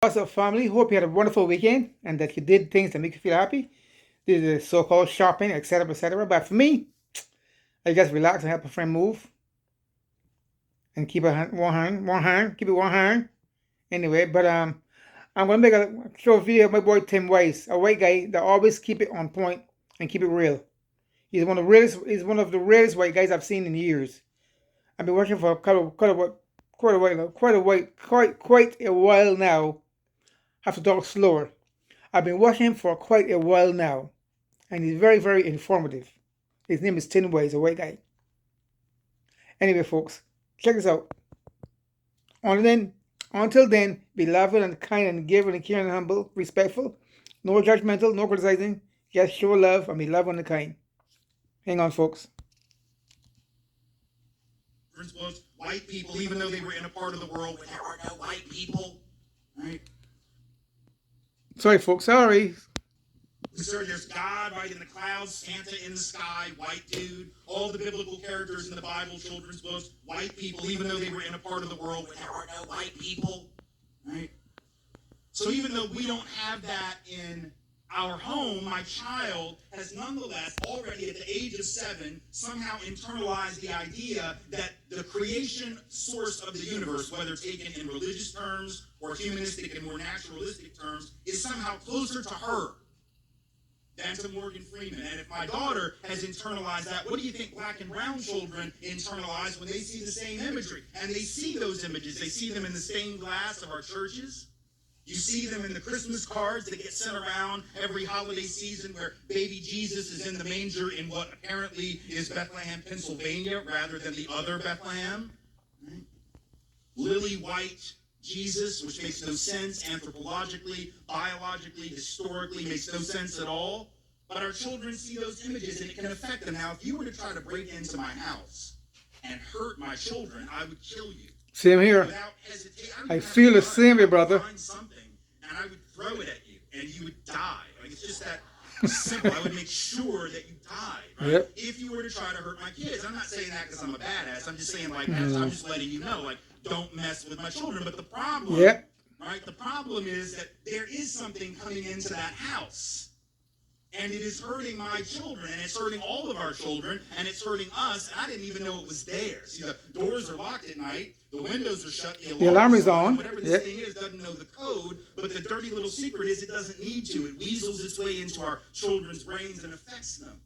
What's up, family? Hope you had a wonderful weekend and that you did things that make you feel happy. Did the so-called shopping, etc., etc. But for me, I just relax and help a friend move and keep a keep it one hand. Anyway, but I'm gonna make a short video of my boy Tim Weiss, a white guy that always keep it on point and keep it real. He's one of the rarest white guys I've seen in years. I've been working for quite a while now. Have to talk slower. I've been watching him for quite a while now, and he's very, very informative. His name is Tin Way, he's a white guy. Anyway, folks, check this out. Until then, be loving and kind and giving and caring and humble, respectful, no judgmental, no criticizing, just show love and be loving and kind. Hang on, folks. Was white people, even though they were in a part of the world where there are no white people, right? Sorry, folks, sorry. So there's God right in the clouds, Santa in the sky, white dude, all the biblical characters in the Bible, children's books, white people, even though they were in a part of the world where there are no white people, right? So even though we don't have that in our home, my child has nonetheless already at the age of 7 somehow internalized the idea that the creation source of the universe, whether taken in religious terms or humanistic and more naturalistic terms, is somehow closer to her than to Morgan Freeman. And if my daughter has internalized that, what do you think black and brown children internalize when they see the same imagery? And they see those images. They see them in the stained glass of our churches. You see them in the Christmas cards that get sent around every holiday season where baby Jesus is in the manger in what apparently is Bethlehem, Pennsylvania, rather than the other Bethlehem. Right? Lily white Jesus, which makes no sense anthropologically, biologically, historically, makes no sense at all. But our children see those images and it can affect them. Now, if you were to try to break into my house and hurt my children, I would kill you. Same here. I feel the same way, brother. Find something and I would throw it at you and you would die. Like, it's just that simple. I would make sure that you died. Right? Yep. If you were to try to hurt my kids, I'm not saying that because I'm a badass. I'm just saying, like, I'm just letting you know, like, don't mess with my children. But the problem, right? The problem is that there is something coming into that house. And it is hurting my children, and it's hurting all of our children, and it's hurting us. And I didn't even know it was there. See, the doors are locked at night, the windows are shut, the alarm is on. Whatever this thing is doesn't know the code, but the dirty little secret is it doesn't need to. It weasels its way into our children's brains and affects them.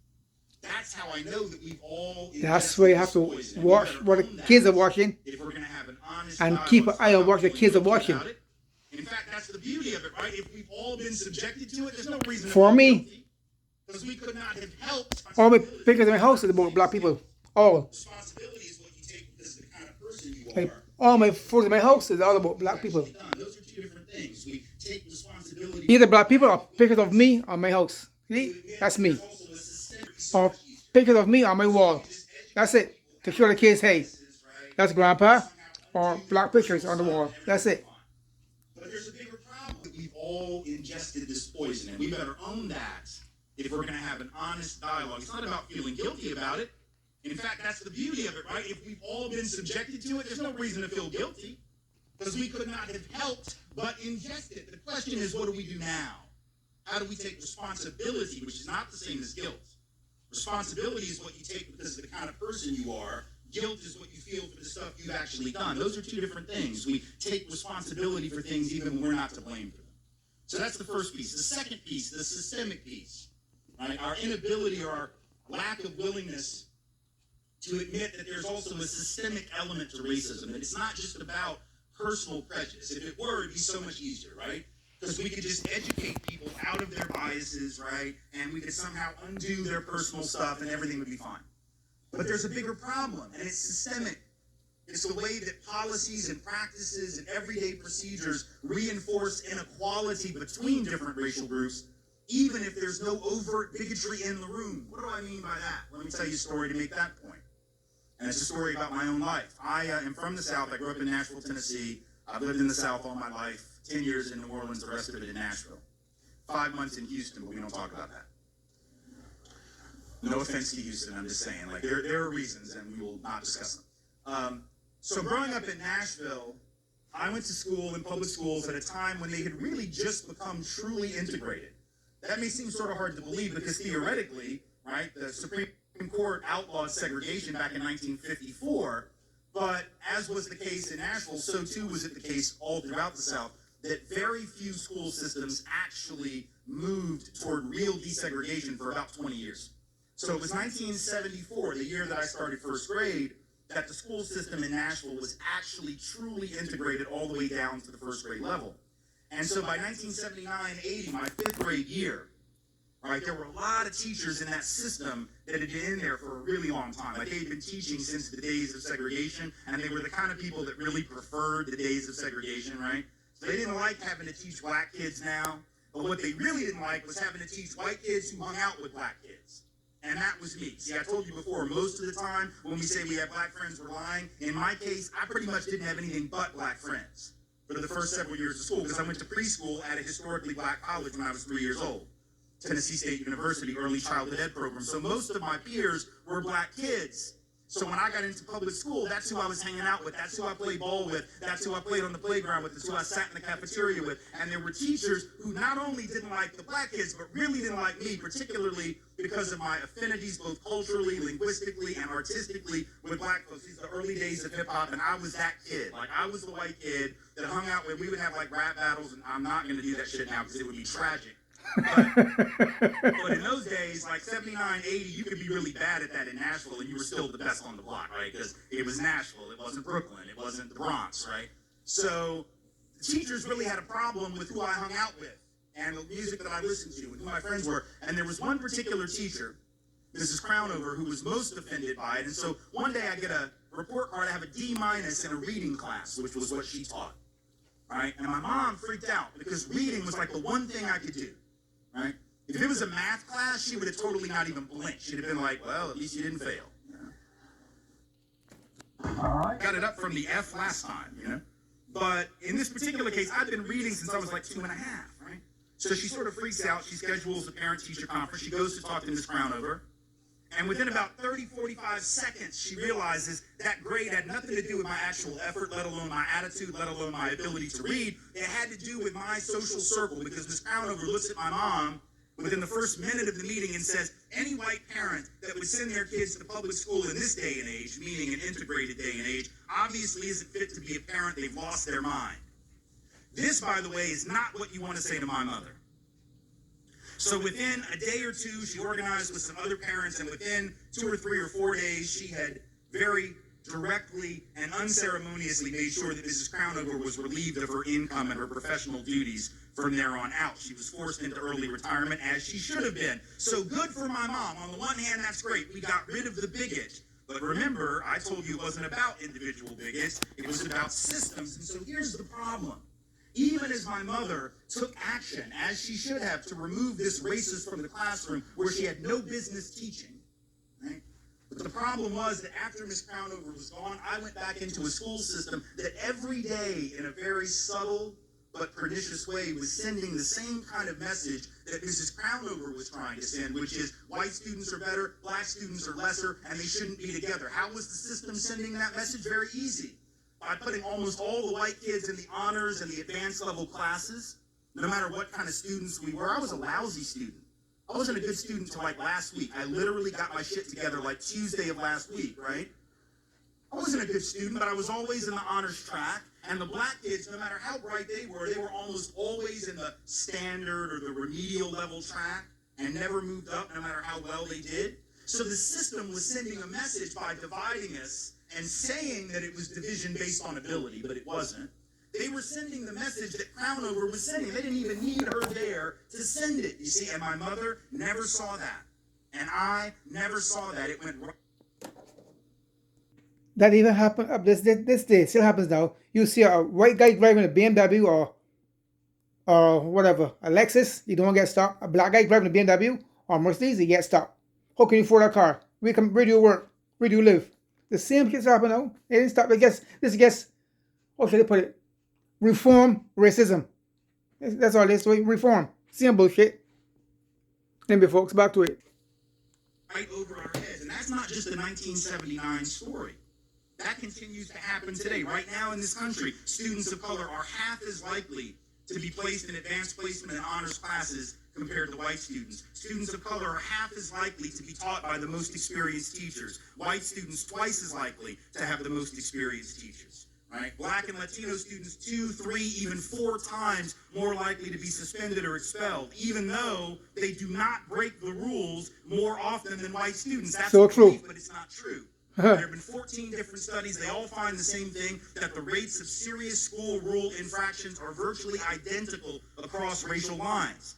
That's how I know that we've all. That's why you have to watch what the kids are watching, if we're going to have an honest and keep an eye on what the kids are watching. In fact, that's the beauty of it, right? If we've all been subjected to it, there's no reason. For me. Because we could not have helped. All my pictures in my house is about black people. All. Responsibility is what you take because of the kind of person you are. All my photos in my house is all about black people. Those are two different things. We take responsibility. Either black people or pictures of me on my house. See? That's me. Or pictures of me on my wall. That's it. To show the kids, hey, that's grandpa. Or black pictures on the wall. That's it. But there's a bigger problem. We've all ingested this poison, and we better own that. If we're going to have an honest dialogue. It's not about feeling guilty about it. In fact, that's the beauty of it, right? If we've all been subjected to it, there's no reason to feel guilty because we could not have helped but ingest it. The question is, what do we do now? How do we take responsibility, which is not the same as guilt? Responsibility is what you take because of the kind of person you are. Guilt is what you feel for the stuff you've actually done. Those are two different things. We take responsibility for things even when we're not to blame for them. So that's the first piece. The second piece, the systemic piece. Right? Our inability or our lack of willingness to admit that there's also a systemic element to racism, that it's not just about personal prejudice. If it were, it'd be so much easier, right? Because we could just educate people out of their biases, right? And we could somehow undo their personal stuff and everything would be fine. But there's a bigger problem, and it's systemic. It's the way that policies and practices and everyday procedures reinforce inequality between different racial groups, even if there's no overt bigotry in the room. What do I mean by that? Let me tell you a story to make that point. And it's a story about my own life. I am from the South. I grew up in Nashville, Tennessee. I've lived in the South all my life. 10 years in New Orleans, the rest of it in Nashville. 5 months in Houston, but we don't talk about that. No offense to Houston, I'm just saying. Like, there are reasons, and we will not discuss them. So growing up in Nashville, I went to school in public schools at a time when they had really just become truly integrated. That may seem sort of hard to believe because theoretically, right, the Supreme Court outlawed segregation back in 1954, but as was the case in Nashville, so too was it the case all throughout the South, that very few school systems actually moved toward real desegregation for about 20 years. So it was 1974, the year that I started first grade, that the school system in Nashville was actually truly integrated all the way down to the first grade level. And so by 1979-80, my fifth grade year, right, there were a lot of teachers in that system that had been in there for a really long time. Like, they'd been teaching since the days of segregation, and they were the kind of people that really preferred the days of segregation, right? So they didn't like having to teach black kids now, but what they really didn't like was having to teach white kids who hung out with black kids. And that was me. See, I told you before, most of the time when we say we have black friends, we're lying. In my case, I pretty much didn't have anything but black friends for the first several years of school, because I went to preschool at a historically black college when I was 3 years old, Tennessee State University, early childhood ed program. So most of my peers were black kids. So when I got into public school, that's who I was hanging out with. That's who I played ball with. That's who I played on the playground with. That's who I sat in the cafeteria with. And there were teachers who not only didn't like the black kids, but really didn't like me, particularly because of my affinities, both culturally, linguistically, and artistically with black folks. These are the early days of hip hop, and I was that kid. Like, I was the white kid that hung out with. We would have like rap battles, and I'm not going to do that shit now because it would be tragic. But in those days, like 79, 80, you could be really bad at that in Nashville, and you were still the best on the block, right? Because it was Nashville, it wasn't Brooklyn, it wasn't the Bronx, right? So the teachers really had a problem with who I hung out with and the music that I listened to and who my friends were. And there was one particular teacher, Mrs. Crownover, who was most offended by it. And so one day I get a report card, I have a D- in a reading class, which was what she taught, right? And my mom freaked out because reading was like the one thing I could do. Right? If it was a math class, she would have totally not even blinked. She'd have been like, well, at least you didn't fail. All right. Got it up from the F last time, you know? But in this particular case, I've been reading since I was like 2.5, right? So she sort of freaks out. She schedules a parent-teacher conference. She goes to talk to Ms. Crownover. And within about 30, 45 seconds, she realizes that grade had nothing to do with my actual effort, let alone my attitude, let alone my ability to read. It had to do with my social circle, because Ms. Crownover looks at my mom within the first minute of the meeting and says, any white parent that would send their kids to public school in this day and age, meaning an integrated day and age, obviously isn't fit to be a parent. They've lost their mind. This, by the way, is not what you want to say to my mother. So within a day or two, she organized with some other parents, and within 2 or 3 or 4 days, she had very directly and unceremoniously made sure that Mrs. Crownover was relieved of her income and her professional duties from there on out. She was forced into early retirement, as she should have been. So good for my mom. On the one hand, that's great. We got rid of the bigot. But remember, I told you it wasn't about individual bigots. It was about systems. And so here's the problem. Even as my mother took action, as she should have, to remove this racist from the classroom where she had no business teaching, right? But the problem was that after Ms. Crownover was gone, I went back into a school system that every day, in a very subtle but pernicious way, was sending the same kind of message that Mrs. Crownover was trying to send, which is white students are better, black students are lesser, and they shouldn't be together. How was the system sending that message? Very easy. By putting almost all the white kids in the honors and the advanced level classes, no matter what kind of students we were. I was a lousy student. I wasn't a good student until like last week. I literally got my shit together like Tuesday of last week, right? I wasn't a good student, but I was always in the honors track. And the black kids, no matter how bright they were almost always in the standard or the remedial level track and never moved up no matter how well they did. So the system was sending a message by dividing us and saying that it was division based on ability, but it wasn't. They were sending the message that Crownover was sending. They didn't even need her there to send it, you see. And my mother never saw that. And I never saw that. It went right. That even happened up this day. Still happens now. You see a white guy driving a BMW or whatever, a Lexus, you don't get stopped. A black guy driving a BMW or Mercedes, he gets stopped. How can you afford that car? Where do you work? Where do you live? The same shit's happening now. They didn't stop. How should I put it? Reform racism. That's all this way. Reform. Same bullshit. Anyway, folks, back to it. Right over our heads. And that's not just a 1979 story. That continues to happen today. Right now in this country, students of color are half as likely to be placed in advanced placement and honors classes compared to white students. Students of color are half as likely to be taught by the most experienced teachers. White students twice as likely to have the most experienced teachers. Right? Black and Latino students 2, 3, even 4 times more likely to be suspended or expelled, even though they do not break the rules more often than white students. That's So a belief, true. but it's not true. There have been 14 different studies. They all find the same thing, that the rates of serious school rule infractions are virtually identical across racial lines.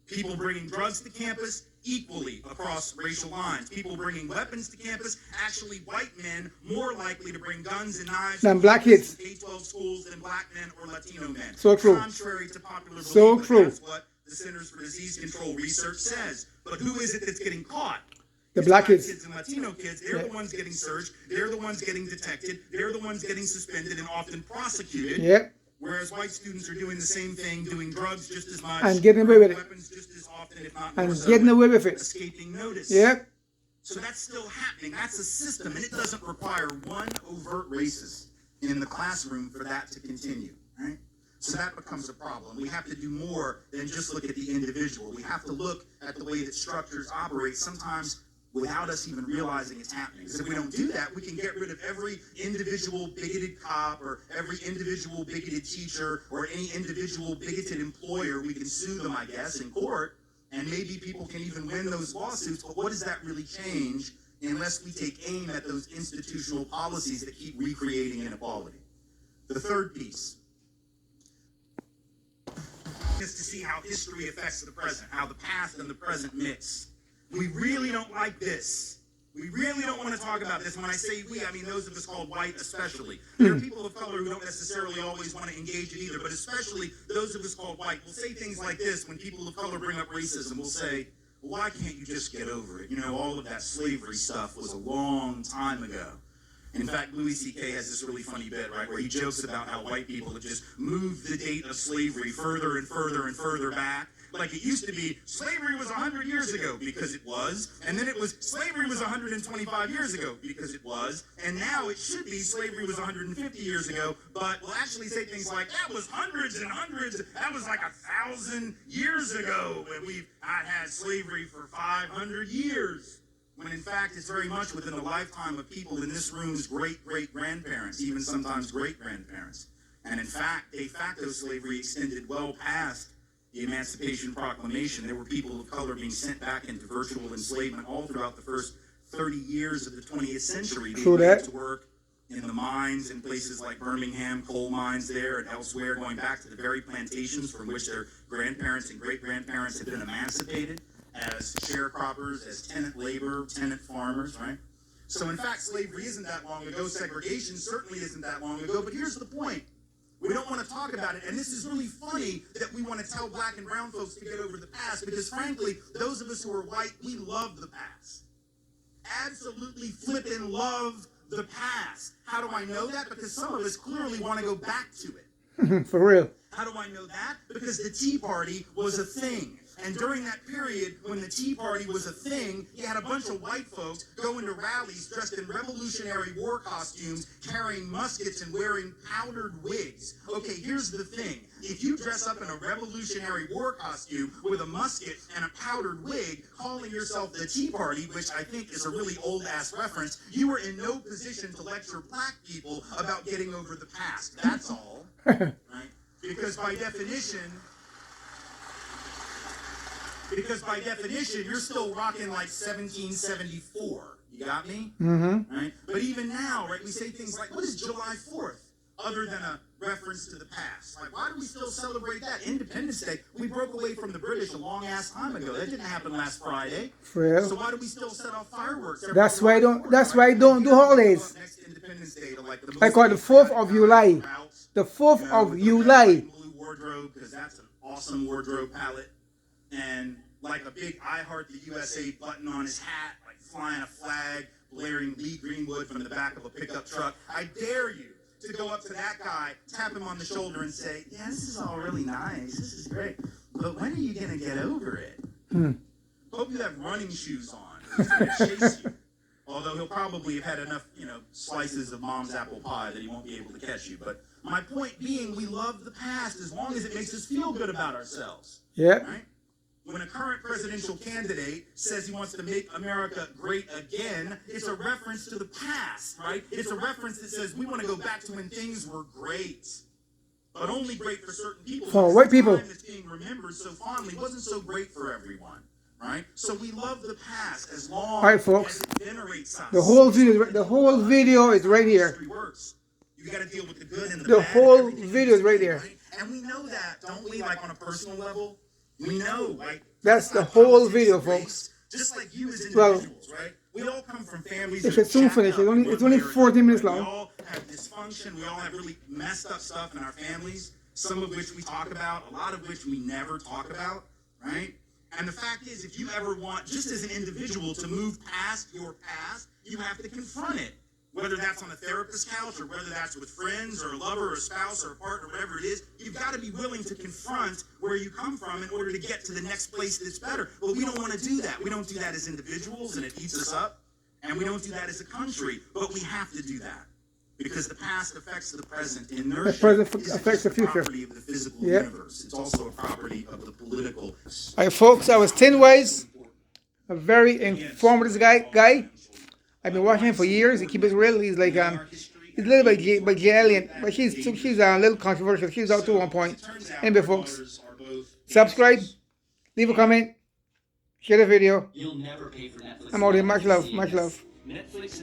People bringing drugs to campus equally across racial lines. People bringing weapons to campus, actually white men more likely to bring guns and knives Than black kids. in K-12 schools than black men or Latino men. So true. Contrary to popular belief, So but true. that's what the Centers for Disease Control research says. But who is it that's getting caught? The It's black black kids. and Latino kids. They're the ones getting searched. They're the ones getting detected. They're the ones getting suspended and often prosecuted. Yep. Whereas white students are doing the same thing, doing drugs just as much, And getting away with it. weapons just as often, if not more And so, getting away with it. escaping notice. Yep. So that's still happening. That's a system, and it doesn't require one overt racist in the classroom for that to continue, right? So that becomes a problem. We have to do more than just look at the individual. We have to look at the way that structures operate, sometimes without us even realizing it's happening. Because if we don't do that, we can get rid of every individual bigoted cop or every individual bigoted teacher or any individual bigoted employer. We can sue them, I guess, in court, and maybe people can even win those lawsuits. But what does that really change unless we take aim at those institutional policies that keep recreating inequality? The third piece is to see how history affects the present, how the past and the present mix. We really don't like this. We really don't want to talk about this. When I say we, I mean those of us called white especially. There are people of color who don't necessarily always want to engage it either, but especially those of us called white will say things like this when people of color bring up racism. We'll say, well, why can't you just get over it? You know, all of that slavery stuff was a long time ago. In fact, Louis C.K. has this really funny bit, right, where he jokes about how white people have just moved the date of slavery further and further and further back. Like it used to be, slavery was 100 years ago, because it was, and then it was, slavery was 125 years ago, because it was, and now it should be, slavery was 150 years ago, but we'll actually say things like, that was hundreds and hundreds, that was like 1,000 years ago, and we've not had slavery for 500 years. When in fact it's very much within the lifetime of people in this room's great-great-grandparents, even sometimes great-grandparents. And in fact, de facto slavery extended well past the Emancipation Proclamation. There were people of color being sent back into virtual enslavement all throughout the first 30 years of the 20th century. They went to work in the mines in places like Birmingham, coal mines there and elsewhere, going back to the very plantations from which their grandparents and great-grandparents had been emancipated as sharecroppers, as tenant labor, tenant farmers, right? So in fact, slavery isn't that long ago. Segregation certainly isn't that long ago. But here's the point. We don't want to talk about it. And this is really funny that we want to tell black and brown folks to get over the past, because frankly, those of us who are white, we love the past. Absolutely flippin' love the past. How do I know that? Because some of us clearly want to go back to it. For real. How do I know that? Because the Tea Party was a thing. And during that period, when the Tea Party was a thing, you had a bunch of white folks going to rallies dressed in Revolutionary War costumes, carrying muskets and wearing powdered wigs. Okay, here's the thing. If you dress up in a Revolutionary War costume with a musket and a powdered wig, calling yourself the Tea Party, which I think is a really old-ass reference, you are in no position to lecture black people about getting over the past. That's all. Right? Because by definition, you're still rocking like 1774. You got me? Mm-hmm. Right? But even now, right, we say things like, what is July 4th? Other than a reference to the past. Like, why do we still celebrate that? Independence Day, we broke away from the British a long-ass time ago. That didn't happen last Friday. For real. So why do we still set off fireworks? That's why I don't do holidays. Next Independence Day to like the I call it the 4th of July. The 4th of July. Blue wardrobe, because that's an awesome wardrobe palette. And like a big I Heart the USA button on his hat, like flying a flag, blaring Lee Greenwood from the back of a pickup truck. I dare you to go up to that guy, tap him on the shoulder and say, yeah, this is all really nice. This is great. But when are you going to get over it? Hope you have running shoes on. He's going to chase you. Although he'll probably have had enough, slices of mom's apple pie that he won't be able to catch you. But my point being, we love the past as long as it makes us feel good about ourselves. Yeah. Right? When a current presidential candidate says he wants to make America great again, it's a reference to the past, right? It's a reference that says we want to go back to when things were great. But only great for certain people. For white people. The time that's being remembered so fondly wasn't so great for everyone, right? So we love the past as long right, folks. as it venerates us. The whole video is right here. You got to deal with the good and The bad. whole video is right there. Right? And we know that, don't we? Like on a personal level, we know, like That's the not whole politics video, and race, folks. Just like you as Well, individuals, right? We all come from families. It that should soon jacked finish. up It's in only one 14 way or another, minutes right? long. We all have dysfunction. We all have really messed up stuff in our families. Some of which we talk about, a lot of which we never talk about, right? And the fact is, if you ever want, just as an individual, to move past your past, you have to confront it. Whether that's on a therapist's couch or whether that's with friends or a lover or a spouse or a partner, whatever it is, you've got to be willing to confront where you come from in order to get to the next place that's better. But we don't want to do that. We don't do that as individuals, and it eats us up. And we don't do that as a country. But we have to do that. Because the past affects the present. Inertia The present isn't affects the just a future. property of the physical Yep. universe. It's also a property of the political. All right, folks. That was Tin Wise, a very informative guy. I've been watching him for years. He keeps it real. He's like he's a little bit by Jane Elliott, but she's a little controversial. She's out to one point. Anyway, folks, subscribe, leave a comment, share the video. You'll never pay for Netflix. I'm out here. Much love. Much love. Netflix